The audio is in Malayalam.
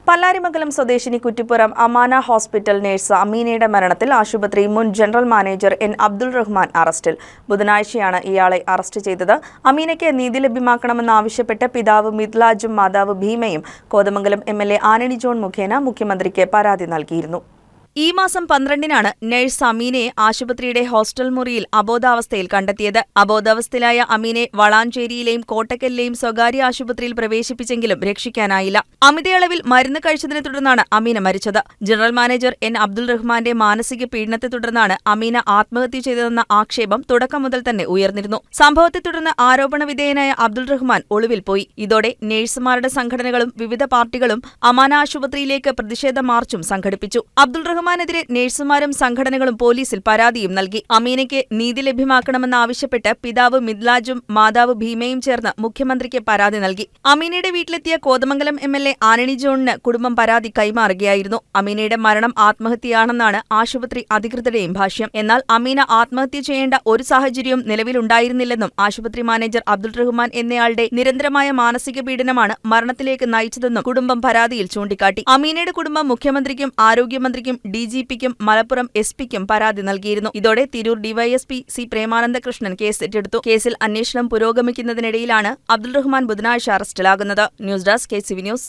പല്ലാരിമംഗലം സ്വദേശിനി കുറ്റിപ്പുറം അമാന ഹോസ്പിറ്റൽ നഴ്സ് അമീനയുടെ മരണത്തിൽ ആശുപത്രി മുൻ general manager N Abdul Rahman അറസ്റ്റിൽ. ബുധനാഴ്ചയാണ് ഇയാളെ അറസ്റ്റ് ചെയ്തത്. അമീനയ്ക്ക് നീതി ലഭ്യമാക്കണമെന്നാവശ്യപ്പെട്ട് പിതാവ് മിദ്ലാജും മാതാവ് ഭീമയും കോതമംഗലം എംഎൽഎ ആന്റണി ജോൺ മുഖേന മുഖ്യമന്ത്രിക്ക് പരാതി നൽകിയിരുന്നു. ഈ മാസം 12-നാണ് നഴ്സ് അമീനയെ ആശുപത്രിയുടെ ഹോസ്റ്റൽ മുറിയിൽ അബോധാവസ്ഥയിൽ കണ്ടെത്തിയത്. അബോധാവസ്ഥയിലായ അമീനെ വളാഞ്ചേരിയിലെയും കോട്ടക്കലിലെയും സ്വകാര്യ ആശുപത്രിയിൽ പ്രവേശിപ്പിച്ചെങ്കിലും രക്ഷിക്കാനായില്ല. അമിതയളവിൽ മരുന്ന് കഴിച്ചതിനെ തുടർന്നാണ് അമീന മരിച്ചത്. ജനറൽ മാനേജർ എൻ അബ്ദുൾ റഹ്മാന്റെ മാനസിക പീഡനത്തെ തുടർന്നാണ് അമീന ആത്മഹത്യ ചെയ്തതെന്ന ആക്ഷേപം തുടക്കം മുതൽ തന്നെ ഉയർന്നിരുന്നു. സംഭവത്തെ തുടർന്ന് ആരോപണ വിധേയനായ അബ്ദുൾ റഹ്മാൻ ഒളിവിൽ പോയി. ഇതോടെ നഴ്സുമാരുടെ സംഘടനകളും വിവിധ പാർട്ടികളും അമാന ആശുപത്രിയിലേക്ക് പ്രതിഷേധ മാർച്ചും സംഘടിപ്പിച്ചു. അബ്ദുൾ റഹ്മാനെതിരെ നഴ്സുമാരും സംഘടനകളും പോലീസിൽ പരാതിയും നൽകി. അമീനയ്ക്ക് നീതി ലഭ്യമാക്കണമെന്നാവശ്യപ്പെട്ട് പിതാവ് മിദ്ലാജും മാതാവ് ഭീമയും ചേർന്ന് മുഖ്യമന്ത്രിക്ക് പരാതി നൽകി. അമീനയുടെ വീട്ടിലെത്തിയ കോതമംഗലം എംഎൽഎ ആന്റണി ജോണിന് കുടുംബം പരാതി കൈമാറുകയായിരുന്നു. അമീനയുടെ മരണം ആത്മഹത്യയാണെന്നാണ് ആശുപത്രി അധികൃതരുടെയും ഭാഷ്യം. എന്നാൽ അമീന ആത്മഹത്യ ചെയ്യേണ്ട ഒരു സാഹചര്യവും നിലവിലുണ്ടായിരുന്നില്ലെന്നും ആശുപത്രി മാനേജർ അബ്ദുൾ റഹ്മാൻ എന്നയാളുടെ നിരന്തരമായ മാനസിക പീഡനമാണ് മരണത്തിലേക്ക് നയിച്ചതെന്നും കുടുംബം പരാതിയിൽ ചൂണ്ടിക്കാട്ടി. അമീനയുടെ കുടുംബം മുഖ്യമന്ത്രിക്കും ആരോഗ്യമന്ത്രിക്കും ഡിജിപിക്കും മലപ്പുറം എസ്പിക്കും പരാതി നൽകിയിരുന്നു. ഇതോടെ Tirur DYSP C Premanandakrishnan case ഏറ്റെടുത്തു. കേസിൽ അന്വേഷണം പുരോഗമിക്കുന്നതിനിടയിലാണ് അബ്ദുൾ റഹ്മാൻ ബുധനാഴ്ച അറസ്റ്റിലാകുന്നത്. News desk KCV news.